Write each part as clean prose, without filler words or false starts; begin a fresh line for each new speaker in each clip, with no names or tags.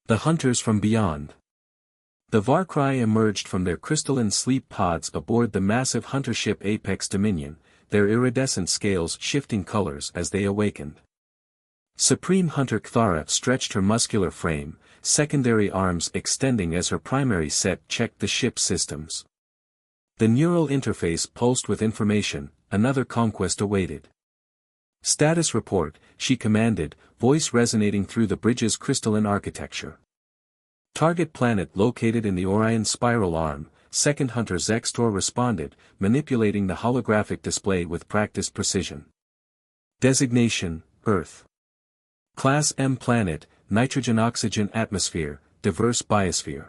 The hunters from beyond. The Varkrai emerged from their crystalline sleep pods aboard the massive hunter ship Apex Dominion, their iridescent scales shifting colors as they awakened. Supreme Hunter Kthara stretched her muscular frame, secondary arms extending as her primary set checked the ship's systems. The neural interface pulsed with information, another conquest awaited. Status report, she commanded, voice resonating through the bridge's crystalline architecture. Target planet located in the Orion spiral arm, Second Hunter Zextor responded, manipulating the holographic display with practiced precision. Designation, Earth. Class M planet, nitrogen-oxygen atmosphere, diverse biosphere.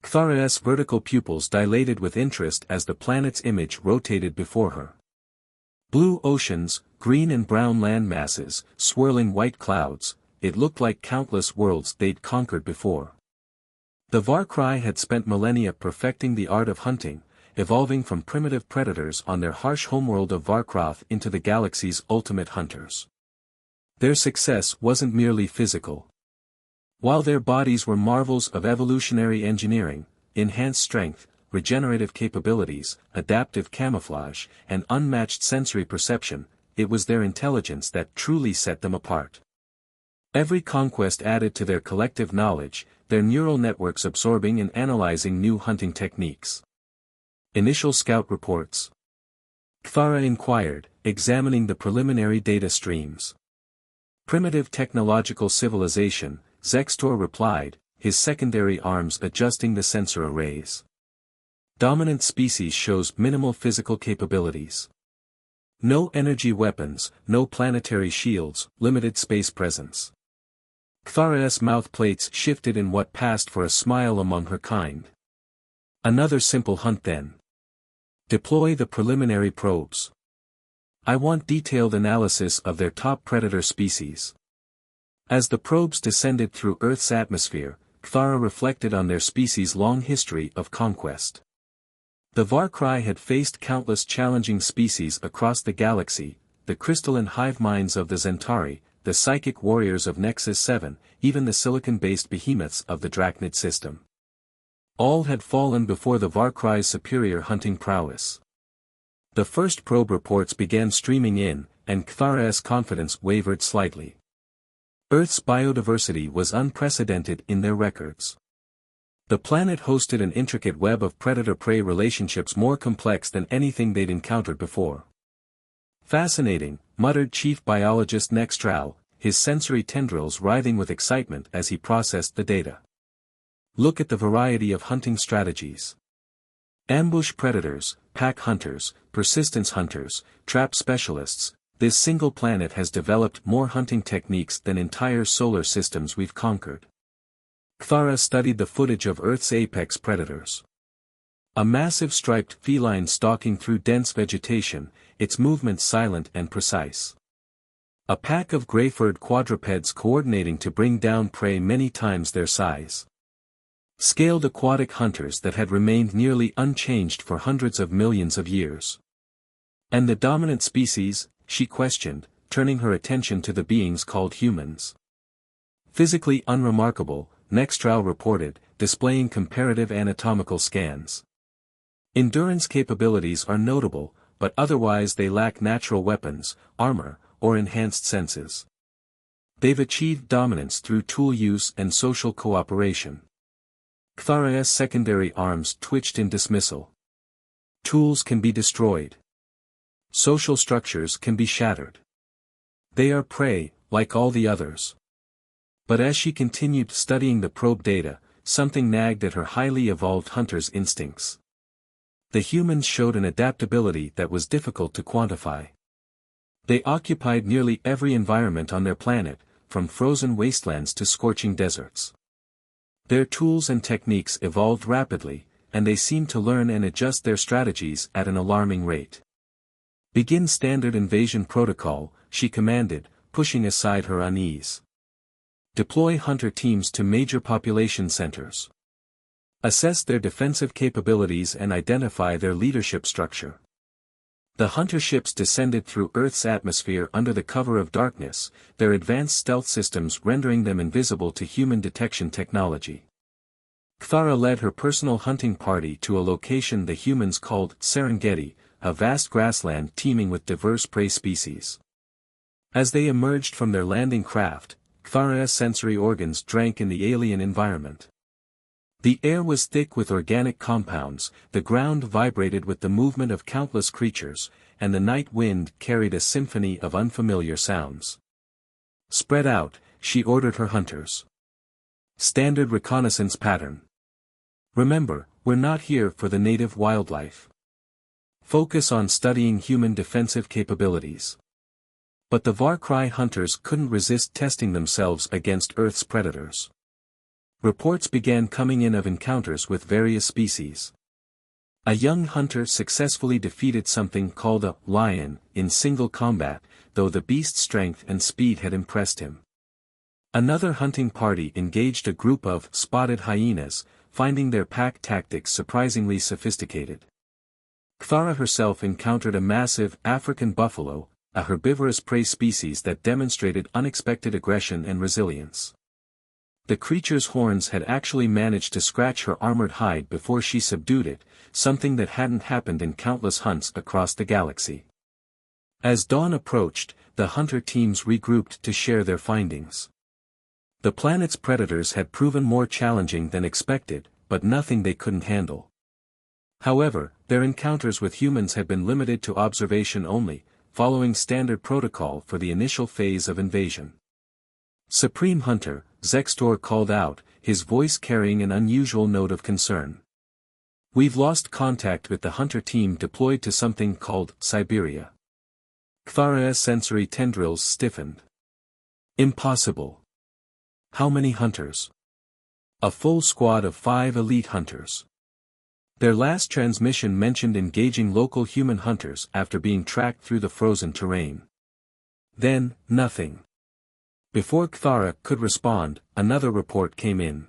Kthara's vertical pupils dilated with interest as the planet's image rotated before her. Blue oceans, green and brown landmasses, swirling white clouds, it looked like countless worlds they'd conquered before. The Varkrai had spent millennia perfecting the art of hunting, evolving from primitive predators on their harsh homeworld of Varkroth into the galaxy's ultimate hunters. Their success wasn't merely physical. While their bodies were marvels of evolutionary engineering, enhanced strength, regenerative capabilities, adaptive camouflage, and unmatched sensory perception, it was their intelligence that truly set them apart. Every conquest added to their collective knowledge, their neural networks absorbing and analyzing new hunting techniques. Initial scout reports. Kthara inquired, examining the preliminary data streams. Primitive technological civilization, Zextor replied, his secondary arms adjusting the sensor arrays. Dominant species shows minimal physical capabilities. No energy weapons, no planetary shields, limited space presence. Kthara's mouth plates shifted in what passed for a smile among her kind. Another simple hunt then. Deploy the preliminary probes. I want detailed analysis of their top predator species. As the probes descended through Earth's atmosphere, Kthara reflected on their species' long history of conquest. The Varkrai had faced countless challenging species across the galaxy, the crystalline hive minds of the Zentari, the psychic warriors of Nexus 7, even the silicon-based behemoths of the Drachnid system. All had fallen before the Varkrai's superior hunting prowess. The first probe reports began streaming in, and Kthara's confidence wavered slightly. Earth's biodiversity was unprecedented in their records. The planet hosted an intricate web of predator-prey relationships more complex than anything they'd encountered before. Fascinating, muttered Chief Biologist Nextral, his sensory tendrils writhing with excitement as he processed the data. Look at the variety of hunting strategies. Ambush predators, pack hunters, persistence hunters, trap specialists, this single planet has developed more hunting techniques than entire solar systems we've conquered. Kthara studied the footage of Earth's apex predators. A massive striped feline stalking through dense vegetation, its movements silent and precise. A pack of gray-furred quadrupeds coordinating to bring down prey many times their size. Scaled aquatic hunters that had remained nearly unchanged for hundreds of millions of years. And the dominant species, she questioned, turning her attention to the beings called humans. Physically unremarkable, Nextral reported, displaying comparative anatomical scans. Endurance capabilities are notable, but otherwise they lack natural weapons, armor, or enhanced senses. They've achieved dominance through tool use and social cooperation. Kthara's secondary arms twitched in dismissal. Tools can be destroyed. Social structures can be shattered. They are prey, like all the others. But as she continued studying the probe data, something nagged at her highly evolved hunter's instincts. The humans showed an adaptability that was difficult to quantify. They occupied nearly every environment on their planet, from frozen wastelands to scorching deserts. Their tools and techniques evolved rapidly, and they seemed to learn and adjust their strategies at an alarming rate. Begin standard invasion protocol, she commanded, pushing aside her unease. Deploy hunter teams to major population centers. Assess their defensive capabilities and identify their leadership structure. The hunter ships descended through Earth's atmosphere under the cover of darkness, their advanced stealth systems rendering them invisible to human detection technology. Kthara led her personal hunting party to a location the humans called Serengeti, a vast grassland teeming with diverse prey species. As they emerged from their landing craft, Kthara's sensory organs drank in the alien environment. The air was thick with organic compounds, the ground vibrated with the movement of countless creatures, and the night wind carried a symphony of unfamiliar sounds. Spread out, she ordered her hunters. Standard reconnaissance pattern. Remember, we're not here for the native wildlife. Focus on studying human defensive capabilities. But the Varkrai hunters couldn't resist testing themselves against Earth's predators. Reports began coming in of encounters with various species. A young hunter successfully defeated something called a lion in single combat, though the beast's strength and speed had impressed him. Another hunting party engaged a group of spotted hyenas, finding their pack tactics surprisingly sophisticated. Kthara herself encountered a massive African buffalo, a herbivorous prey species that demonstrated unexpected aggression and resilience. The creature's horns had actually managed to scratch her armored hide before she subdued it, something that hadn't happened in countless hunts across the galaxy. As dawn approached, the hunter teams regrouped to share their findings. The planet's predators had proven more challenging than expected, but nothing they couldn't handle. However, their encounters with humans had been limited to observation only, following standard protocol for the initial phase of invasion. Supreme Hunter, Zextor called out, his voice carrying an unusual note of concern. We've lost contact with the hunter team deployed to something called Siberia. Kthara's sensory tendrils stiffened. Impossible. How many hunters? A full squad of 5 elite hunters. Their last transmission mentioned engaging local human hunters after being tracked through the frozen terrain. Then, nothing. Before Kthara could respond, another report came in.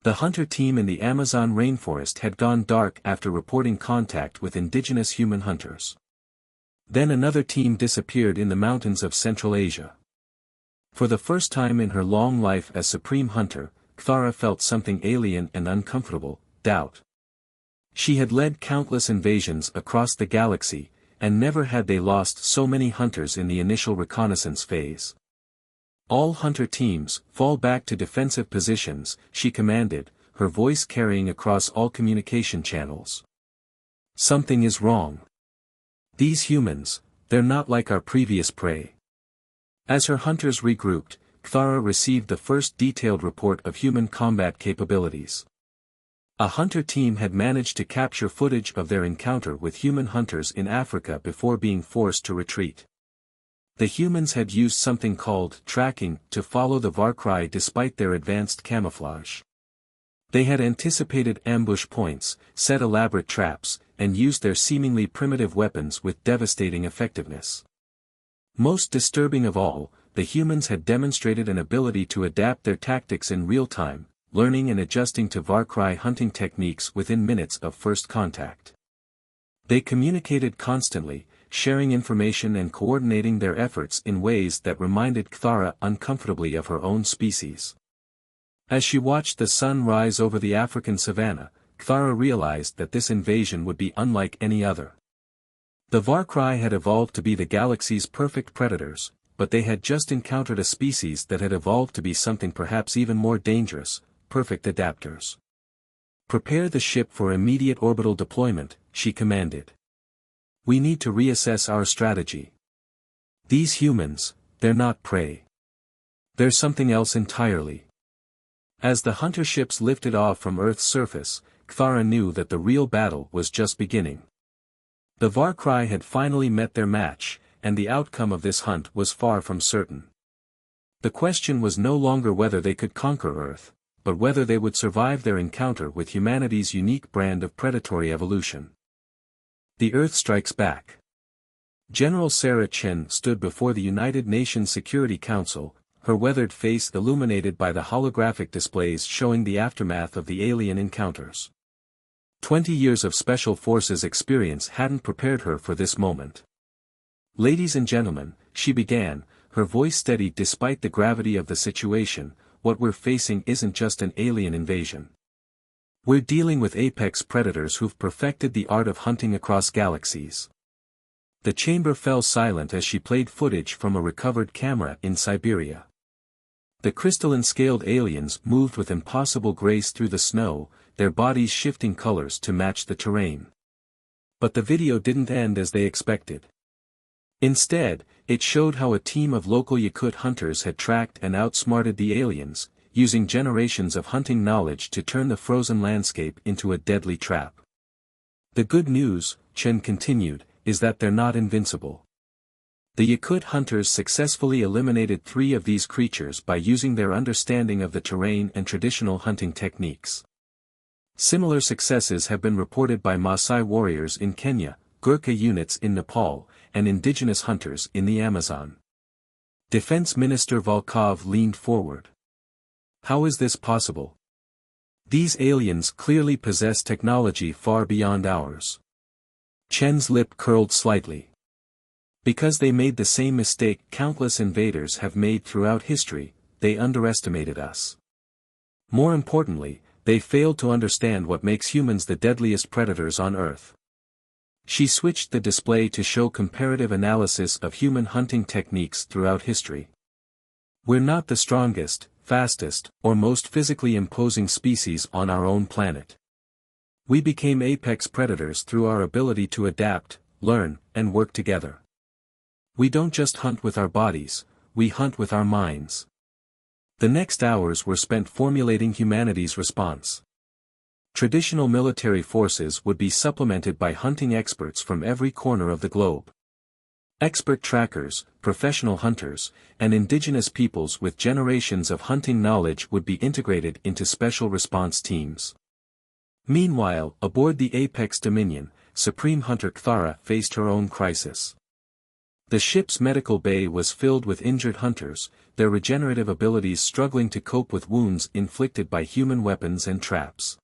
The hunter team in the Amazon rainforest had gone dark after reporting contact with indigenous human hunters. Then another team disappeared in the mountains of Central Asia. For the first time in her long life as Supreme Hunter, Kthara felt something alien and uncomfortable, doubt. She had led countless invasions across the galaxy, and never had they lost so many hunters in the initial reconnaissance phase. All hunter teams, fall back to defensive positions, she commanded, her voice carrying across all communication channels. Something is wrong. These humans, they're not like our previous prey. As her hunters regrouped, Kthara received the first detailed report of human combat capabilities. A hunter team had managed to capture footage of their encounter with human hunters in Africa before being forced to retreat. The humans had used something called tracking to follow the Varkrai despite their advanced camouflage. They had anticipated ambush points, set elaborate traps, and used their seemingly primitive weapons with devastating effectiveness. Most disturbing of all, the humans had demonstrated an ability to adapt their tactics in real time, learning and adjusting to Varkrai hunting techniques within minutes of first contact. They communicated constantly, sharing information and coordinating their efforts in ways that reminded Kthara uncomfortably of her own species. As she watched the sun rise over the African savanna, Kthara realized that this invasion would be unlike any other. The Varkrai had evolved to be the galaxy's perfect predators, but they had just encountered a species that had evolved to be something perhaps even more dangerous, perfect adapters. Prepare the ship for immediate orbital deployment, she commanded. We need to reassess our strategy. These humans, they're not prey. They're something else entirely. As the hunter ships lifted off from Earth's surface, Kthara knew that the real battle was just beginning. The Varkrai had finally met their match, and the outcome of this hunt was far from certain. The question was no longer whether they could conquer Earth, but whether they would survive their encounter with humanity's unique brand of predatory evolution. The Earth Strikes Back. General Sarah Chen stood before the United Nations Security Council, her weathered face illuminated by the holographic displays showing the aftermath of the alien encounters. 20 years of Special Forces experience hadn't prepared her for this moment. "Ladies and gentlemen," she began, her voice steady despite the gravity of the situation, "what we're facing isn't just an alien invasion. We're dealing with apex predators who've perfected the art of hunting across galaxies." The chamber fell silent as she played footage from a recovered camera in Siberia. The crystalline-scaled aliens moved with impossible grace through the snow, their bodies shifting colors to match the terrain. But the video didn't end as they expected. Instead, it showed how a team of local Yakut hunters had tracked and outsmarted the aliens, using generations of hunting knowledge to turn the frozen landscape into a deadly trap. "The good news," Chen continued, "is that they're not invincible. The Yakut hunters successfully eliminated 3 of these creatures by using their understanding of the terrain and traditional hunting techniques. Similar successes have been reported by Maasai warriors in Kenya, Gurkha units in Nepal, and indigenous hunters in the Amazon." Defense Minister Volkov leaned forward. "How is this possible? These aliens clearly possess technology far beyond ours." Chen's lip curled slightly. "Because they made the same mistake countless invaders have made throughout history, they underestimated us. More importantly, they failed to understand what makes humans the deadliest predators on Earth." She switched the display to show comparative analysis of human hunting techniques throughout history. "We're not the strongest, fastest, or most physically imposing species on our own planet. We became apex predators through our ability to adapt, learn, and work together. We don't just hunt with our bodies, we hunt with our minds." The next hours were spent formulating humanity's response. Traditional military forces would be supplemented by hunting experts from every corner of the globe. Expert trackers, professional hunters, and indigenous peoples with generations of hunting knowledge would be integrated into special response teams. Meanwhile, aboard the Apex Dominion, Supreme Hunter Kthara faced her own crisis. The ship's medical bay was filled with injured hunters, their regenerative abilities struggling to cope with wounds inflicted by human weapons and traps.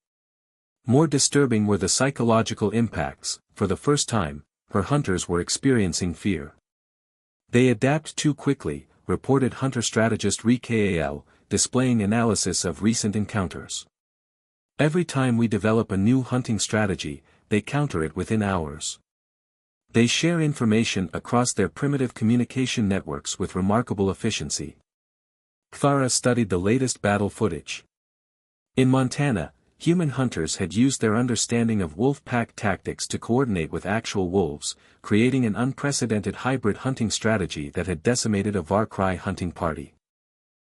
More disturbing were the psychological impacts. For the first time, her hunters were experiencing fear. "They adapt too quickly," reported hunter strategist Kal, displaying analysis of recent encounters. "Every time we develop a new hunting strategy, they counter it within hours. They share information across their primitive communication networks with remarkable efficiency." Kthara studied the latest battle footage. In Montana, human hunters had used their understanding of wolf pack tactics to coordinate with actual wolves, creating an unprecedented hybrid hunting strategy that had decimated a Varkrai hunting party.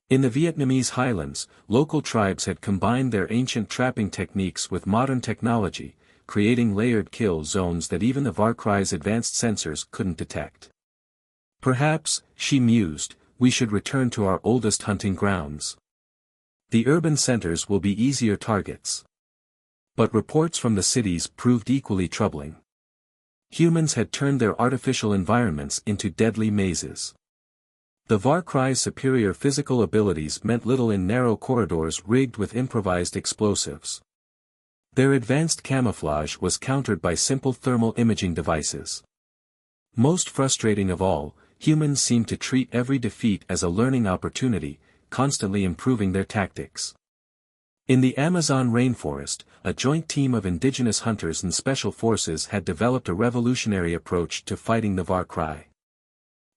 In the Vietnamese highlands, local tribes had combined their ancient trapping techniques with modern technology, creating layered kill zones that even the Varkrai's advanced sensors couldn't detect. "Perhaps," she mused, "we should return to our oldest hunting grounds. The urban centers will be easier targets." But reports from the cities proved equally troubling. Humans had turned their artificial environments into deadly mazes. The Varkrai's superior physical abilities meant little in narrow corridors rigged with improvised explosives. Their advanced camouflage was countered by simple thermal imaging devices. Most frustrating of all, humans seemed to treat every defeat as a learning opportunity, constantly improving their tactics. In the Amazon rainforest, a joint team of indigenous hunters and special forces had developed a revolutionary approach to fighting the Varkrai.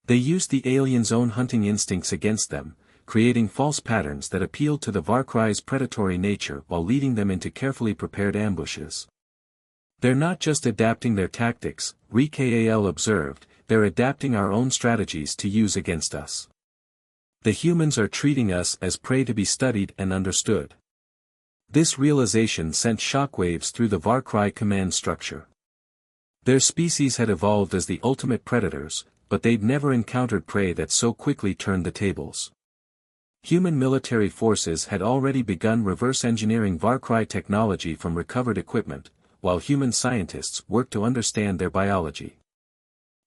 They used the aliens' own hunting instincts against them, creating false patterns that appealed to the Varkrai's predatory nature while leading them into carefully prepared ambushes. "They're not just adapting their tactics," Kal observed, "they're adapting our own strategies to use against us. The humans are treating us as prey to be studied and understood." This realization sent shockwaves through the Varkrai command structure. Their species had evolved as the ultimate predators, but they'd never encountered prey that so quickly turned the tables. Human military forces had already begun reverse engineering Varkrai technology from recovered equipment, while human scientists worked to understand their biology.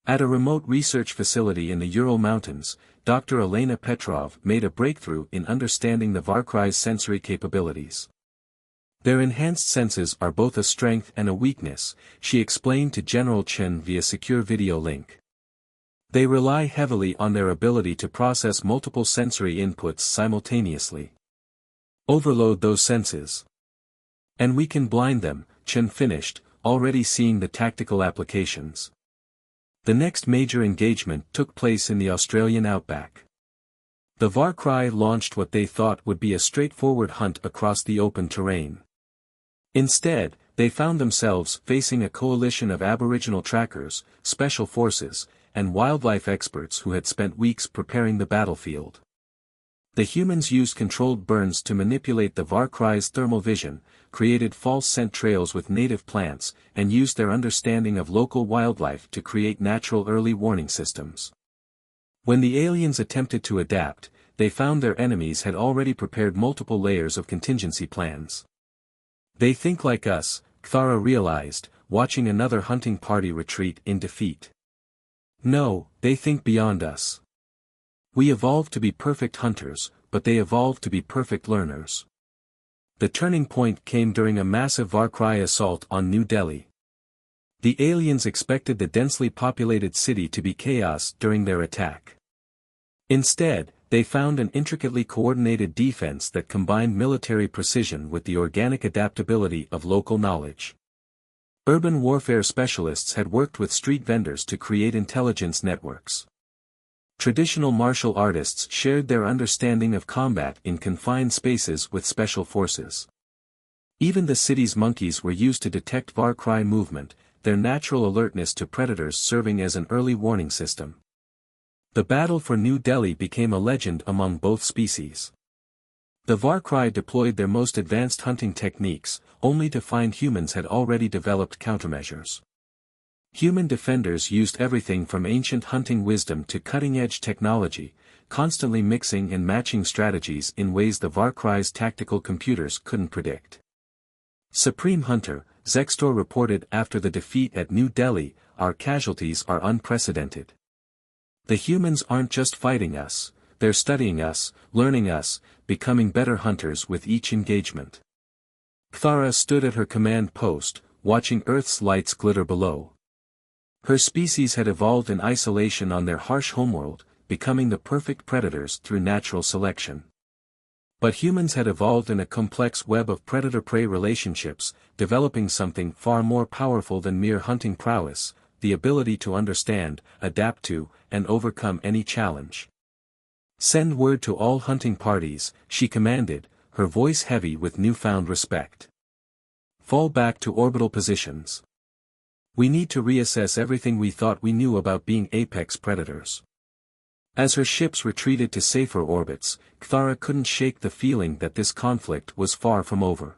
At a remote research facility in the Ural Mountains, Dr. Elena Petrov made a breakthrough in understanding the Varkrai's sensory capabilities. Their enhanced senses are both a strength and a weakness, she explained to General Chen via secure video link. They rely heavily on their ability to process multiple sensory inputs simultaneously. Overload those senses. And we can blind them, Chen finished, already seeing the tactical applications. The next major engagement took place in the Australian outback. The Warcry launched what they thought would be a straightforward hunt across the open terrain. Instead, they found themselves facing a coalition of Aboriginal trackers, special forces, and wildlife experts who had spent weeks preparing the battlefield. The humans used controlled burns to manipulate the Warcry's thermal vision, created false scent trails with native plants, and used their understanding of local wildlife to create natural early warning systems. When the aliens attempted to adapt, they found their enemies had already prepared multiple layers of contingency plans. They think like us, Kthara realized, watching another hunting party retreat in defeat. No, they think beyond us. We evolved to be perfect hunters, but they evolved to be perfect learners. The turning point came during a massive Warcry assault on New Delhi. The aliens expected the densely populated city to be chaos during their attack. Instead, they found an intricately coordinated defense that combined military precision with the organic adaptability of local knowledge. Urban warfare specialists had worked with street vendors to create intelligence networks. Traditional martial artists shared their understanding of combat in confined spaces with special forces. Even the city's monkeys were used to detect Warcry movement, their natural alertness to predators serving as an early warning system. The battle for New Delhi became a legend among both species. The Warcry deployed their most advanced hunting techniques, only to find humans had already developed countermeasures. Human defenders used everything from ancient hunting wisdom to cutting-edge technology, constantly mixing and matching strategies in ways the Warcry's tactical computers couldn't predict. Supreme Hunter, Zextor reported after the defeat at New Delhi, "Our casualties are unprecedented. The humans aren't just fighting us, they're studying us, learning us, becoming better hunters with each engagement." Kthara stood at her command post, watching Earth's lights glitter below. Her species had evolved in isolation on their harsh homeworld, becoming the perfect predators through natural selection. But humans had evolved in a complex web of predator-prey relationships, developing something far more powerful than mere hunting prowess, the ability to understand, adapt to, and overcome any challenge. "Send word to all hunting parties," she commanded, her voice heavy with newfound respect. "Fall back to orbital positions. We need to reassess everything we thought we knew about being apex predators." As her ships retreated to safer orbits, Kthara couldn't shake the feeling that this conflict was far from over.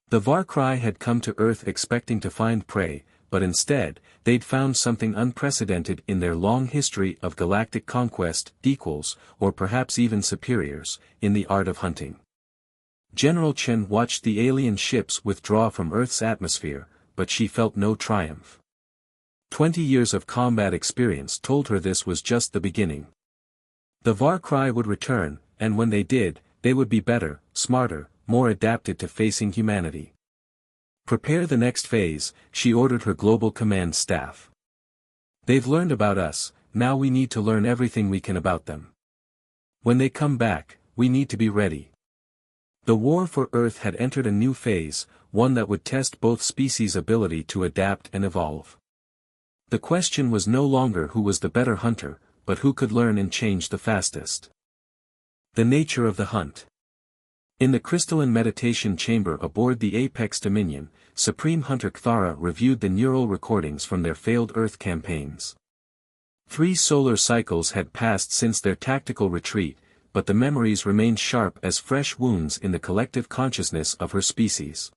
The Warcry had come to Earth expecting to find prey, but instead, they'd found something unprecedented in their long history of galactic conquest, equals, or perhaps even superiors, in the art of hunting. General Chen watched the alien ships withdraw from Earth's atmosphere, but she felt no triumph. 20 years of combat experience told her this was just the beginning. The Warcry would return, and when they did, they would be better, smarter, more adapted to facing humanity. "Prepare the next phase," she ordered her global command staff. "They've learned about us, now we need to learn everything we can about them. When they come back, we need to be ready." The war for Earth had entered a new phase, one that would test both species' ability to adapt and evolve. The question was no longer who was the better hunter, but who could learn and change the fastest. The nature of the hunt. In the crystalline meditation chamber aboard the Apex Dominion, Supreme Hunter Kthara reviewed the neural recordings from their failed Earth campaigns. 3 solar cycles had passed since their tactical retreat, but the memories remained sharp as fresh wounds in the collective consciousness of her species.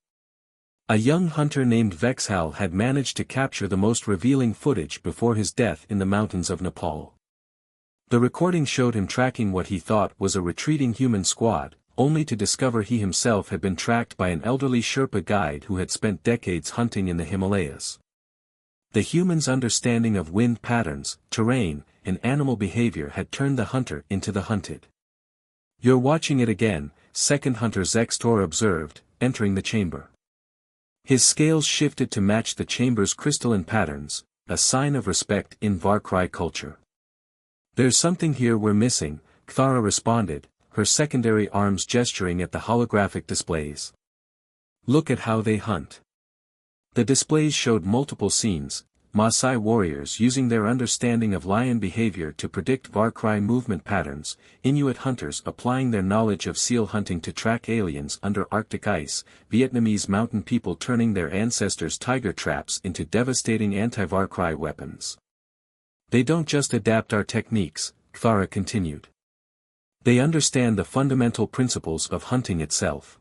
A young hunter named Vexhal had managed to capture the most revealing footage before his death in the mountains of Nepal. The recording showed him tracking what he thought was a retreating human squad, only to discover he himself had been tracked by an elderly Sherpa guide who had spent decades hunting in the Himalayas. The human's understanding of wind patterns, terrain, and animal behavior had turned the hunter into the hunted. "You're watching it again," Second Hunter Zextor observed, entering the chamber. His scales shifted to match the chamber's crystalline patterns, a sign of respect in Varkrai culture. "There's something here we're missing," Kthara responded, her secondary arms gesturing at the holographic displays. "Look at how they hunt." The displays showed multiple scenes, Maasai warriors using their understanding of lion behavior to predict Varkrai movement patterns, Inuit hunters applying their knowledge of seal hunting to track aliens under Arctic ice, Vietnamese mountain people turning their ancestors' tiger traps into devastating anti-Varkrai weapons. "They don't just adapt our techniques," Kthara continued. "They understand the fundamental principles of hunting itself.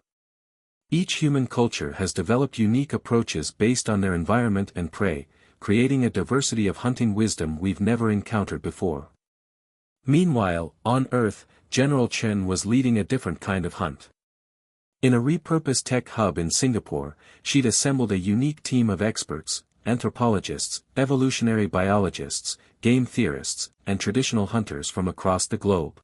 Each human culture has developed unique approaches based on their environment and prey, creating a diversity of hunting wisdom we've never encountered before." Meanwhile, on Earth, General Chen was leading a different kind of hunt. In a repurposed tech hub in Singapore, she'd assembled a unique team of experts, anthropologists, evolutionary biologists, game theorists, and traditional hunters from across the globe.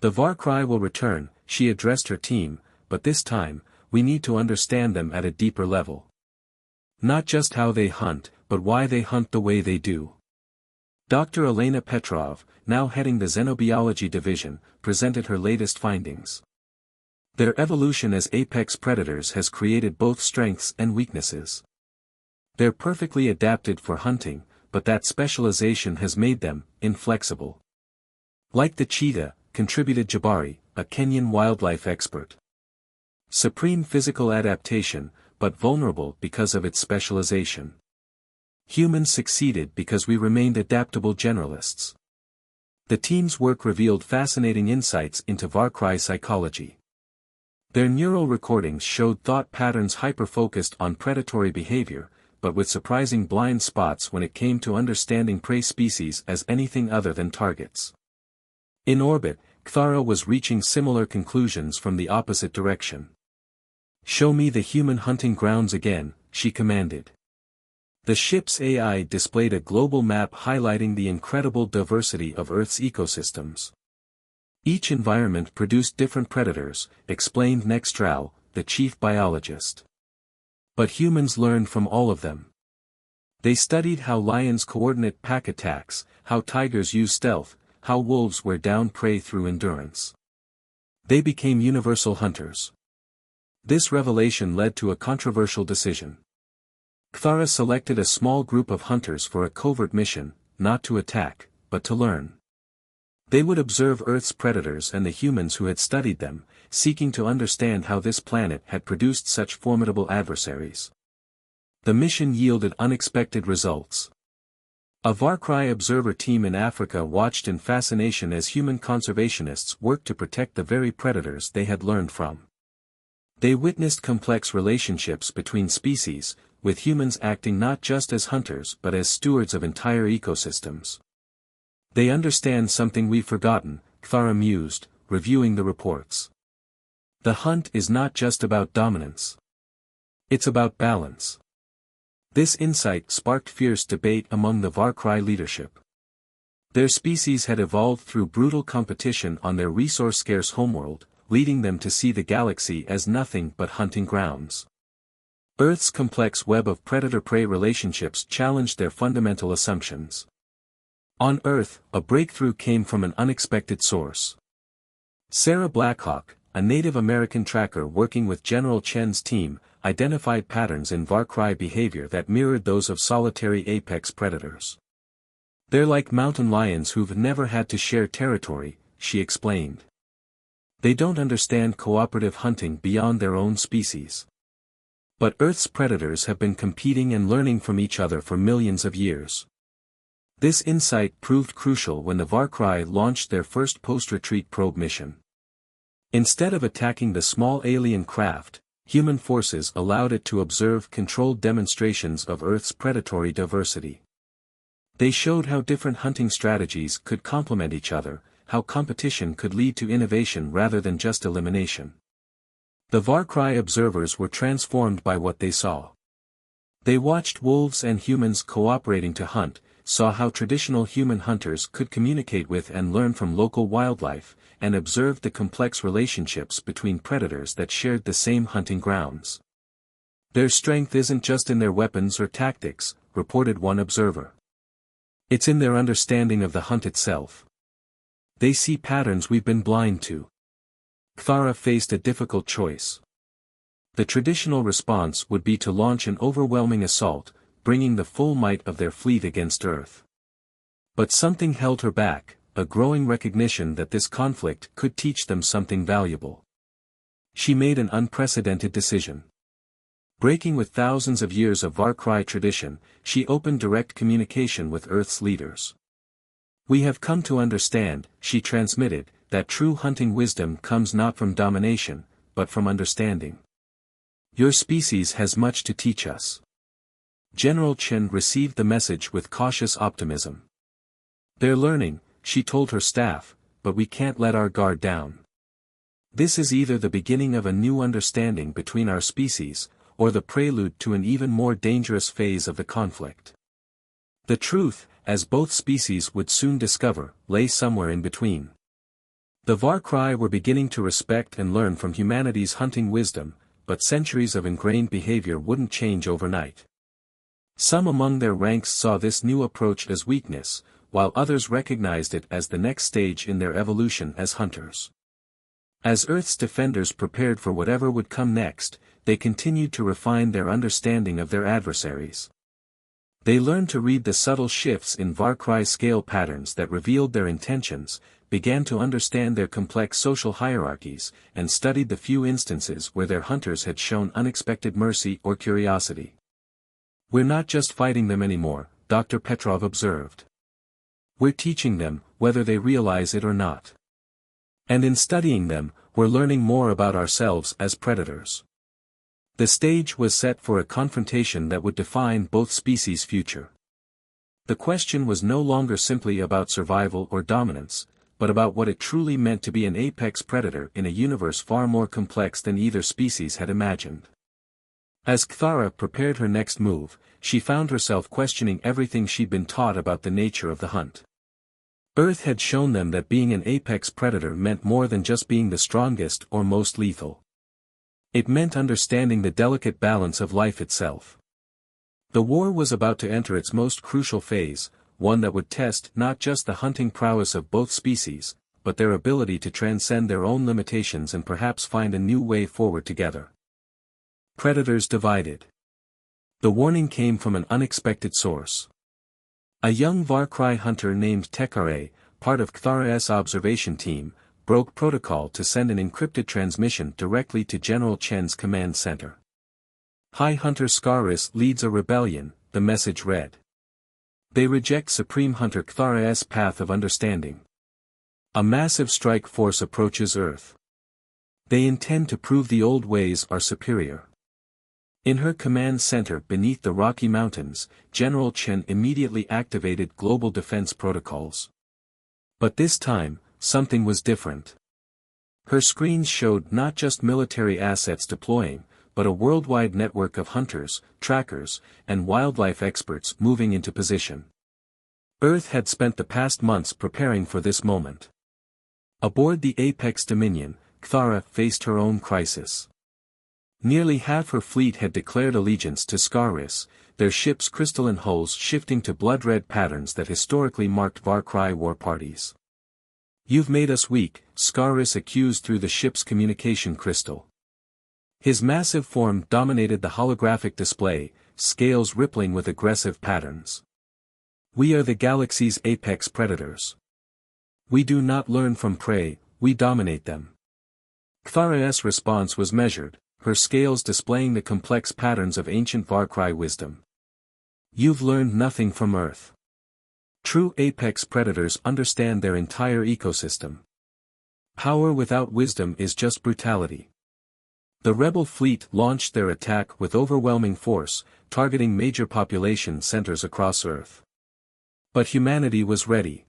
"The Varkrai will return," she addressed her team, "but this time, we need to understand them at a deeper level. Not just how they hunt, but why they hunt the way they do." Dr. Elena Petrov, now heading the Xenobiology division, presented her latest findings. Their evolution as apex predators has created both strengths and weaknesses. They're perfectly adapted for hunting, but that specialization has made them inflexible. Like the cheetah, contributed Jabari, a Kenyan wildlife expert. Supreme physical adaptation, but vulnerable because of its specialization. Humans succeeded because we remained adaptable generalists. The team's work revealed fascinating insights into Varkrai psychology. Their neural recordings showed thought patterns hyper-focused on predatory behavior, but with surprising blind spots when it came to understanding prey species as anything other than targets. In orbit, Kthara was reaching similar conclusions from the opposite direction. "Show me the human hunting grounds again," she commanded. The ship's AI displayed a global map highlighting the incredible diversity of Earth's ecosystems. Each environment produced different predators, explained Nextral, the chief biologist. But humans learned from all of them. They studied how lions coordinate pack attacks, how tigers use stealth, how wolves wear down prey through endurance. They became universal hunters. This revelation led to a controversial decision. Kthara selected a small group of hunters for a covert mission, not to attack, but to learn. They would observe Earth's predators and the humans who had studied them, seeking to understand how this planet had produced such formidable adversaries. The mission yielded unexpected results. A Varkrai observer team in Africa watched in fascination as human conservationists worked to protect the very predators they had learned from. They witnessed complex relationships between species, with humans acting not just as hunters but as stewards of entire ecosystems. "They understand something we've forgotten," Kthara mused, reviewing the reports. "The hunt is not just about dominance. It's about balance." This insight sparked fierce debate among the Varkrai leadership. Their species had evolved through brutal competition on their resource-scarce homeworld, leading them to see the galaxy as nothing but hunting grounds. Earth's complex web of predator-prey relationships challenged their fundamental assumptions. On Earth, a breakthrough came from an unexpected source. Sarah Blackhawk, a Native American tracker working with General Chen's team, identified patterns in Varkrai behavior that mirrored those of solitary apex predators. "They're like mountain lions who've never had to share territory," she explained. "They don't understand cooperative hunting beyond their own species. But Earth's predators have been competing and learning from each other for millions of years." This insight proved crucial when the Varkrai launched their first post-retreat probe mission. Instead of attacking the small alien craft, human forces allowed it to observe controlled demonstrations of Earth's predatory diversity. They showed how different hunting strategies could complement each other, how competition could lead to innovation rather than just elimination. The Varkrai observers were transformed by what they saw. They watched wolves and humans cooperating to hunt, saw how traditional human hunters could communicate with and learn from local wildlife, and observed the complex relationships between predators that shared the same hunting grounds. Their strength isn't just in their weapons or tactics, reported one observer. It's in their understanding of the hunt itself. They see patterns we've been blind to. Kthara faced a difficult choice. The traditional response would be to launch an overwhelming assault, bringing the full might of their fleet against Earth. But something held her back, a growing recognition that this conflict could teach them something valuable. She made an unprecedented decision. Breaking with thousands of years of Varkrai tradition, she opened direct communication with Earth's leaders. We have come to understand, she transmitted, that true hunting wisdom comes not from domination, but from understanding. Your species has much to teach us. General Chen received the message with cautious optimism. They're learning, she told her staff, but we can't let our guard down. This is either the beginning of a new understanding between our species, or the prelude to an even more dangerous phase of the conflict. The truth, as both species would soon discover, lay somewhere in between. The Varkrai were beginning to respect and learn from humanity's hunting wisdom, but centuries of ingrained behavior wouldn't change overnight. Some among their ranks saw this new approach as weakness, while others recognized it as the next stage in their evolution as hunters. As Earth's defenders prepared for whatever would come next, they continued to refine their understanding of their adversaries. They learned to read the subtle shifts in Varkrai scale patterns that revealed their intentions, began to understand their complex social hierarchies, and studied the few instances where their hunters had shown unexpected mercy or curiosity. We're not just fighting them anymore, Dr. Petrov observed. We're teaching them, whether they realize it or not. And in studying them, we're learning more about ourselves as predators. The stage was set for a confrontation that would define both species' future. The question was no longer simply about survival or dominance, but about what it truly meant to be an apex predator in a universe far more complex than either species had imagined. As Kthara prepared her next move, she found herself questioning everything she'd been taught about the nature of the hunt. Earth had shown them that being an apex predator meant more than just being the strongest or most lethal. It meant understanding the delicate balance of life itself. The war was about to enter its most crucial phase, one that would test not just the hunting prowess of both species, but their ability to transcend their own limitations and perhaps find a new way forward together. Predators divided. The warning came from an unexpected source. A young Varkrai hunter named Tekare, part of Kthara's observation team, broke protocol to send an encrypted transmission directly to General Chen's command center. High Hunter Scaris leads a rebellion, the message read. They reject Supreme Hunter Kthara's path of understanding. A massive strike force approaches Earth. They intend to prove the old ways are superior. In her command center beneath the Rocky Mountains, General Chen immediately activated global defense protocols. But this time, something was different. Her screens showed not just military assets deploying, but a worldwide network of hunters, trackers, and wildlife experts moving into position. Earth had spent the past months preparing for this moment. Aboard the Apex Dominion, Kthara faced her own crisis. Nearly half her fleet had declared allegiance to Scaris, their ships' crystalline hulls shifting to blood-red patterns that historically marked Varkrai war parties. You've made us weak, Scaris accused through the ship's communication crystal. His massive form dominated the holographic display, scales rippling with aggressive patterns. We are the galaxy's apex predators. We do not learn from prey, we dominate them. Kthara's response was measured, her scales displaying the complex patterns of ancient Varkrai wisdom. You've learned nothing from Earth. True apex predators understand their entire ecosystem. Power without wisdom is just brutality. The rebel fleet launched their attack with overwhelming force, targeting major population centers across Earth. But humanity was ready.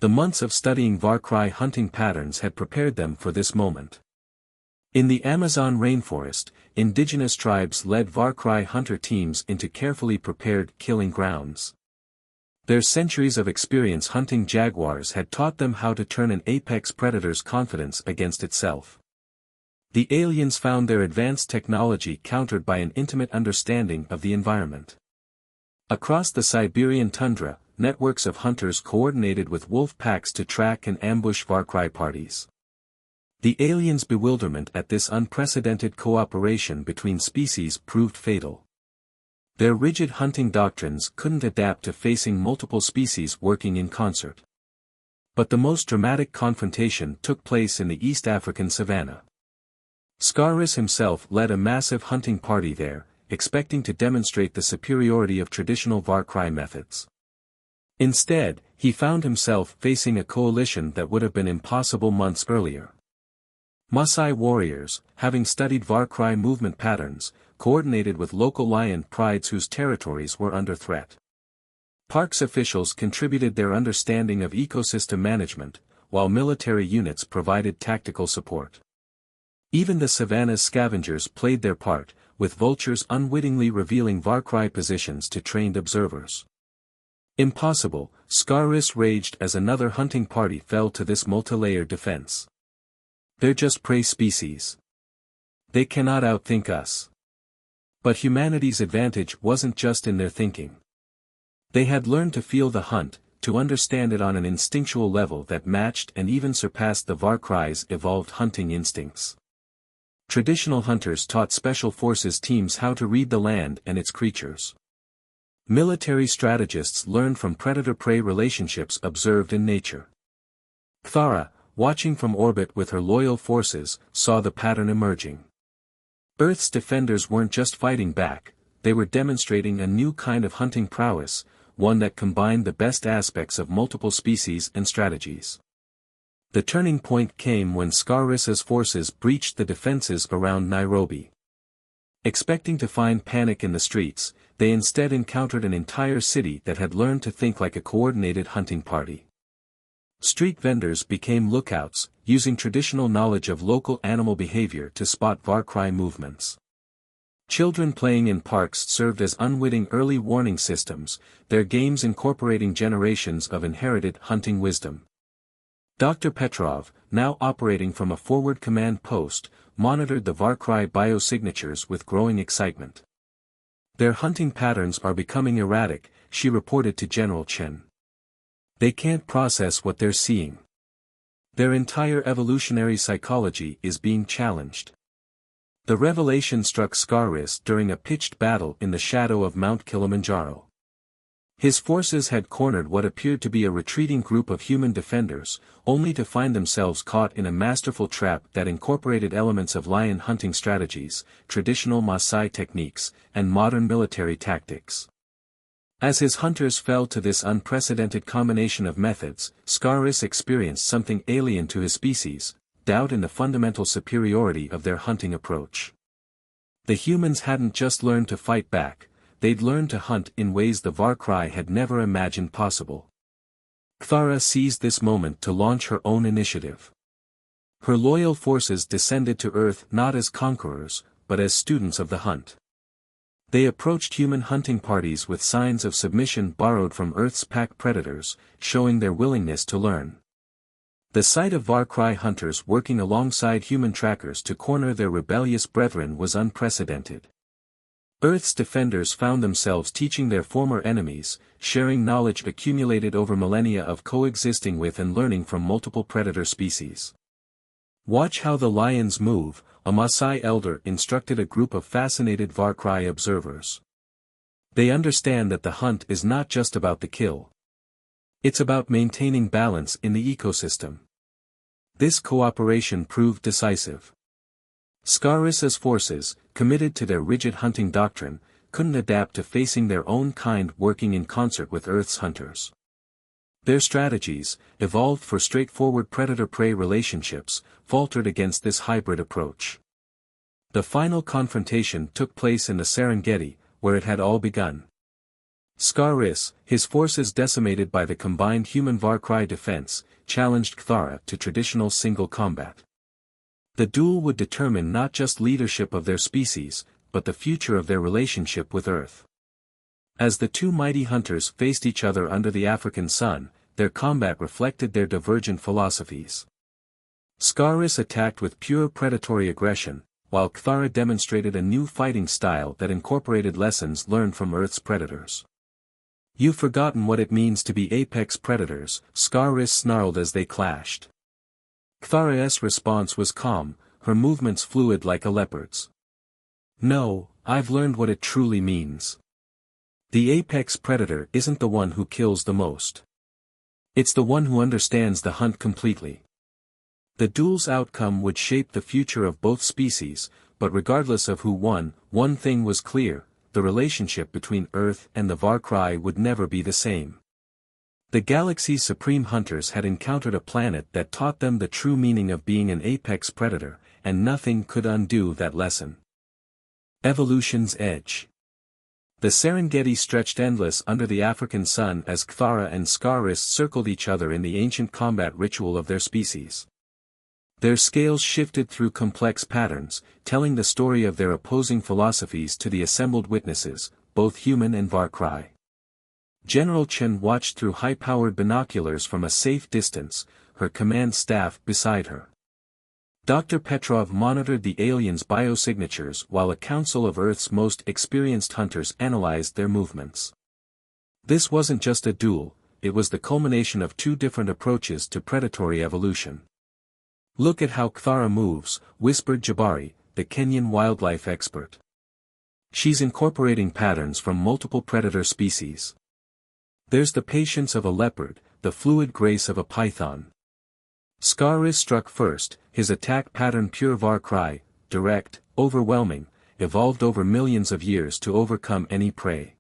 The months of studying Varkrai hunting patterns had prepared them for this moment. In the Amazon rainforest, indigenous tribes led Varkrai hunter teams into carefully prepared killing grounds. Their centuries of experience hunting jaguars had taught them how to turn an apex predator's confidence against itself. The aliens found their advanced technology countered by an intimate understanding of the environment. Across the Siberian tundra, networks of hunters coordinated with wolf packs to track and ambush Varkrai parties. The aliens' bewilderment at this unprecedented cooperation between species proved fatal. Their rigid hunting doctrines couldn't adapt to facing multiple species working in concert. But the most dramatic confrontation took place in the East African savanna. Scarus himself led a massive hunting party there, expecting to demonstrate the superiority of traditional Varkrai methods. Instead, he found himself facing a coalition that would have been impossible months earlier. Maasai warriors, having studied Varkrai movement patterns, coordinated with local lion prides whose territories were under threat. Parks officials contributed their understanding of ecosystem management, while military units provided tactical support. Even the savanna's scavengers played their part, with vultures unwittingly revealing Varkrai positions to trained observers. Impossible, Scarus raged as another hunting party fell to this multi-layered defense. They're just prey species. They cannot outthink us. But humanity's advantage wasn't just in their thinking. They had learned to feel the hunt, to understand it on an instinctual level that matched and even surpassed the Varkrai's evolved hunting instincts. Traditional hunters taught special forces teams how to read the land and its creatures. Military strategists learned from predator-prey relationships observed in nature. Kthara, watching from orbit with her loyal forces, saw the pattern emerging. Earth's defenders weren't just fighting back, they were demonstrating a new kind of hunting prowess, one that combined the best aspects of multiple species and strategies. The turning point came when Scarus's forces breached the defenses around Nairobi. Expecting to find panic in the streets, they instead encountered an entire city that had learned to think like a coordinated hunting party. Street vendors became lookouts, using traditional knowledge of local animal behavior to spot Varkrai movements. Children playing in parks served as unwitting early warning systems, their games incorporating generations of inherited hunting wisdom. Dr. Petrov, now operating from a forward command post, monitored the Varkrai biosignatures with growing excitement. Their hunting patterns are becoming erratic, she reported to General Chen. They can't process what they're seeing. Their entire evolutionary psychology is being challenged. The revelation struck Scarus during a pitched battle in the shadow of Mount Kilimanjaro. His forces had cornered what appeared to be a retreating group of human defenders, only to find themselves caught in a masterful trap that incorporated elements of lion hunting strategies, traditional Maasai techniques, and modern military tactics. As his hunters fell to this unprecedented combination of methods, Scarus experienced something alien to his species, doubt in the fundamental superiority of their hunting approach. The humans hadn't just learned to fight back, they'd learned to hunt in ways the Varkrai had never imagined possible. Kthara seized this moment to launch her own initiative. Her loyal forces descended to Earth not as conquerors, but as students of the hunt. They approached human hunting parties with signs of submission borrowed from Earth's pack predators, showing their willingness to learn. The sight of Varkrai hunters working alongside human trackers to corner their rebellious brethren was unprecedented. Earth's defenders found themselves teaching their former enemies, sharing knowledge accumulated over millennia of coexisting with and learning from multiple predator species. "Watch how the lions move," a Maasai elder instructed a group of fascinated Varkrai observers. They understand that the hunt is not just about the kill. It's about maintaining balance in the ecosystem. This cooperation proved decisive. Scarus's forces, committed to their rigid hunting doctrine, couldn't adapt to facing their own kind working in concert with Earth's hunters. Their strategies, evolved for straightforward predator-prey relationships, faltered against this hybrid approach. The final confrontation took place in the Serengeti, where it had all begun. Scarus, his forces decimated by the combined human Varkrai defense, challenged Kthara to traditional single combat. The duel would determine not just leadership of their species, but the future of their relationship with Earth. As the two mighty hunters faced each other under the African sun, their combat reflected their divergent philosophies. Scaurus attacked with pure predatory aggression, while Cthara demonstrated a new fighting style that incorporated lessons learned from Earth's predators. "You've forgotten what it means to be apex predators," Scaurus snarled as they clashed. Cthara's response was calm, her movements fluid like a leopard's. "No, I've learned what it truly means. The apex predator isn't the one who kills the most. It's the one who understands the hunt completely." The duel's outcome would shape the future of both species, but regardless of who won, one thing was clear: the relationship between Earth and the Varkrai would never be the same. The galaxy's supreme hunters had encountered a planet that taught them the true meaning of being an apex predator, and nothing could undo that lesson. Evolution's edge. The Serengeti stretched endless under the African sun as Cthara and Scaurus circled each other in the ancient combat ritual of their species. Their scales shifted through complex patterns, telling the story of their opposing philosophies to the assembled witnesses, both human and Varkrai. General Chen watched through high-powered binoculars from a safe distance, her command staff beside her. Dr. Petrov monitored the aliens' biosignatures while a council of Earth's most experienced hunters analyzed their movements. This wasn't just a duel, it was the culmination of two different approaches to predatory evolution. "Look at how Cthara moves," whispered Jabari, the Kenyan wildlife expert. "She's incorporating patterns from multiple predator species. There's the patience of a leopard, the fluid grace of a python." Scaurus struck first, his attack pattern pure Varkrai, direct, overwhelming, evolved over millions of years to overcome any prey.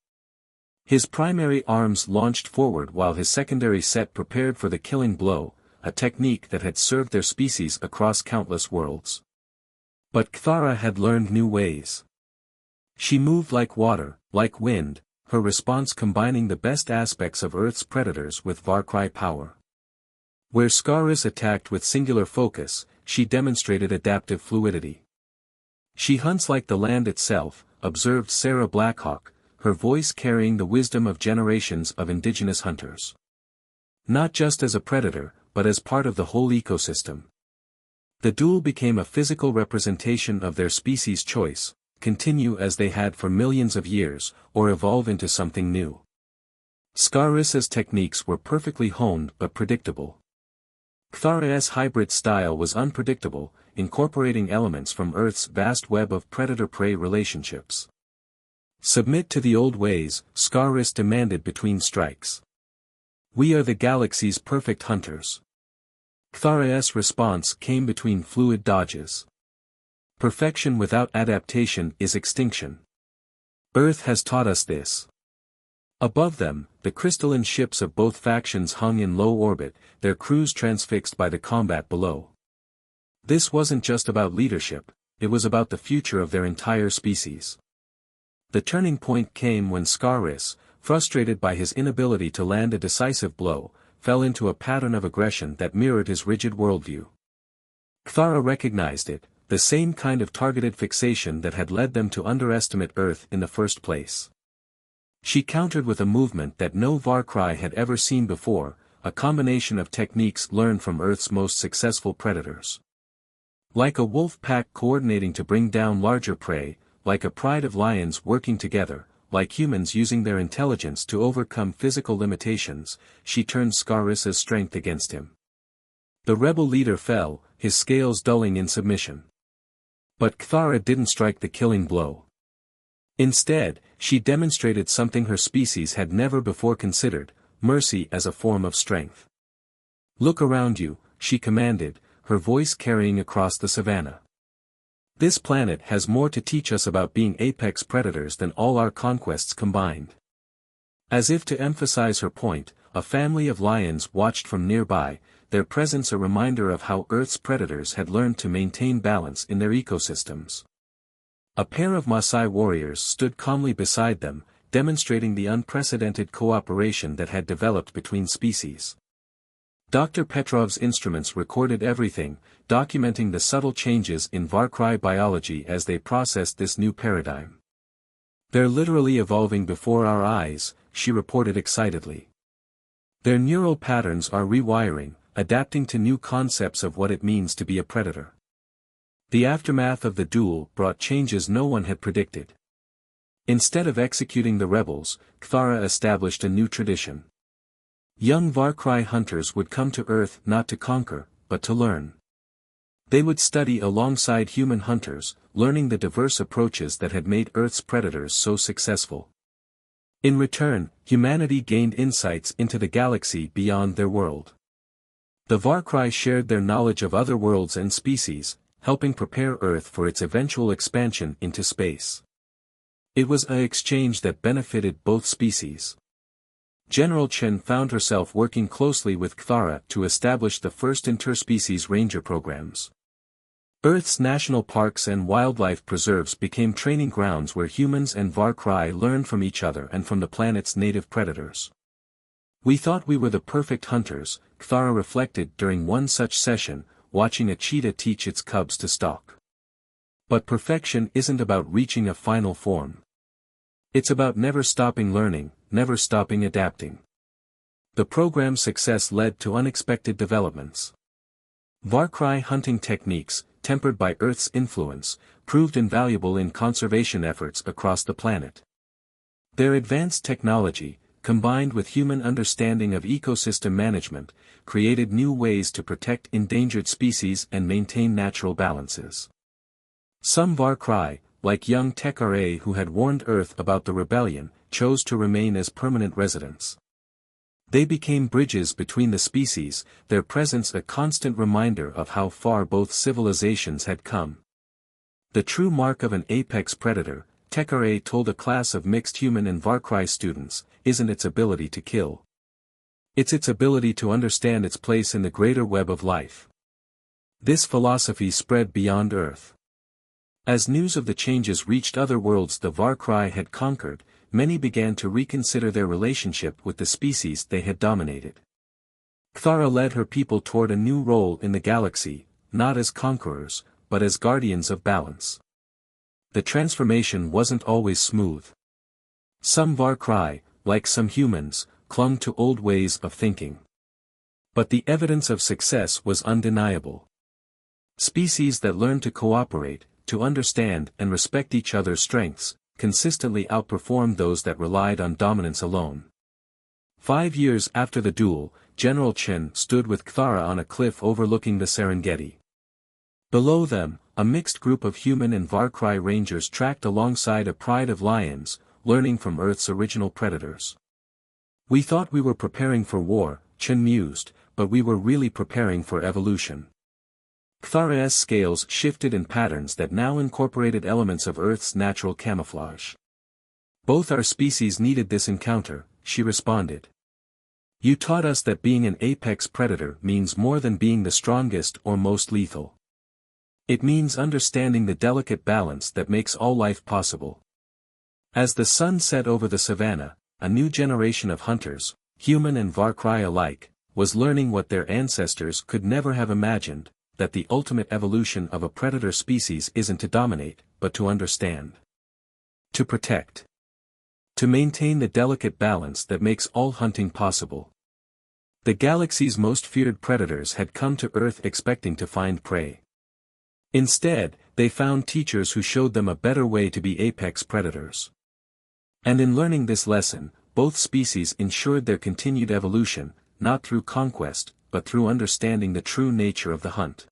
His primary arms launched forward while his secondary set prepared for the killing blow, a technique that had served their species across countless worlds. But Cthara had learned new ways. She moved like water, like wind, her response combining the best aspects of Earth's predators with Varkrai power. Where Scaurus attacked with singular focus, she demonstrated adaptive fluidity. "She hunts like the land itself," observed Sarah Blackhawk, her voice carrying the wisdom of generations of indigenous hunters. "Not just as a predator, but as part of the whole ecosystem." The duel became a physical representation of their species' choice: continue as they had for millions of years, or evolve into something new. Scaurus's techniques were perfectly honed but predictable. Cthara's hybrid style was unpredictable, incorporating elements from Earth's vast web of predator-prey relationships. "Submit to the old ways," Scaurus demanded between strikes. "We are the galaxy's perfect hunters." Cthara's response came between fluid dodges. "Perfection without adaptation is extinction. Earth has taught us this." Above them, the crystalline ships of both factions hung in low orbit, their crews transfixed by the combat below. This wasn't just about leadership, it was about the future of their entire species. The turning point came when Scaurus, frustrated by his inability to land a decisive blow, fell into a pattern of aggression that mirrored his rigid worldview. Cthara recognized it, the same kind of targeted fixation that had led them to underestimate Earth in the first place. She countered with a movement that no Varkrai had ever seen before, a combination of techniques learned from Earth's most successful predators. Like a wolf pack coordinating to bring down larger prey, like a pride of lions working together, like humans using their intelligence to overcome physical limitations, she turned Scaurus's strength against him. The rebel leader fell, his scales dulling in submission. But Cthara didn't strike the killing blow. Instead, she demonstrated something her species had never before considered: mercy as a form of strength. "Look around you," she commanded, her voice carrying across the savannah. "This planet has more to teach us about being apex predators than all our conquests combined." As if to emphasize her point, a family of lions watched from nearby, their presence a reminder of how Earth's predators had learned to maintain balance in their ecosystems. A pair of Maasai warriors stood calmly beside them, demonstrating the unprecedented cooperation that had developed between species. Dr. Petrov's instruments recorded everything, documenting the subtle changes in Varkrai biology as they processed this new paradigm. They're literally evolving before our eyes, she reported excitedly. Their neural patterns are rewiring, adapting to new concepts of what it means to be a predator. The aftermath of the duel brought changes no one had predicted. Instead of executing the rebels, Kthara established a new tradition. Young Varkrai hunters would come to Earth not to conquer, but to learn. They would study alongside human hunters, learning the diverse approaches that had made Earth's predators so successful. In return, humanity gained insights into the galaxy beyond their world. The Varkrai shared their knowledge of other worlds and species, helping prepare Earth for its eventual expansion into space. It was an exchange that benefited both species. General Chen found herself working closely with Kthara to establish the first interspecies ranger programs. Earth's national parks and wildlife preserves became training grounds where humans and Varkrai learned from each other and from the planet's native predators. We thought we were the perfect hunters, Kthara reflected during one such session, watching a cheetah teach its cubs to stalk. But perfection isn't about reaching a final form. It's about never stopping learning, never stopping adapting. The program's success led to unexpected developments. Varkrai hunting techniques, tempered by Earth's influence, proved invaluable in conservation efforts across the planet. Their advanced technology, combined with human understanding of ecosystem management, created new ways to protect endangered species and maintain natural balances. Some Varkrai, like young Tekare who had warned Earth about the rebellion, chose to remain as permanent residents. They became bridges between the species, their presence a constant reminder of how far both civilizations had come. The true mark of an apex predator, Tekare told a class of mixed human and Varkrai students, isn't its ability to kill. It's its ability to understand its place in the greater web of life. This philosophy spread beyond Earth. As news of the changes reached other worlds the Varkrai had conquered, many began to reconsider their relationship with the species they had dominated. Kthara led her people toward a new role in the galaxy, not as conquerors, but as guardians of balance. The transformation wasn't always smooth. Some Varkrai, like some humans, clung to old ways of thinking. But the evidence of success was undeniable. Species that learned to cooperate, to understand and respect each other's strengths, consistently outperformed those that relied on dominance alone. 5 years after the duel, General Chen stood with Kthara on a cliff overlooking the Serengeti. Below them, a mixed group of human and Varkrai rangers tracked alongside a pride of lions, learning from Earth's original predators. We thought we were preparing for war, Chen mused, but we were really preparing for evolution. Kthara's scales shifted in patterns that now incorporated elements of Earth's natural camouflage. Both our species needed this encounter, she responded. You taught us that being an apex predator means more than being the strongest or most lethal. It means understanding the delicate balance that makes all life possible. As the sun set over the savannah, a new generation of hunters, human and Varkrai alike, was learning what their ancestors could never have imagined, that the ultimate evolution of a predator species isn't to dominate, but to understand. To protect. To maintain the delicate balance that makes all hunting possible. The galaxy's most feared predators had come to Earth expecting to find prey. Instead, they found teachers who showed them a better way to be apex predators. And in learning this lesson, both species ensured their continued evolution, not through conquest, but through understanding the true nature of the hunt.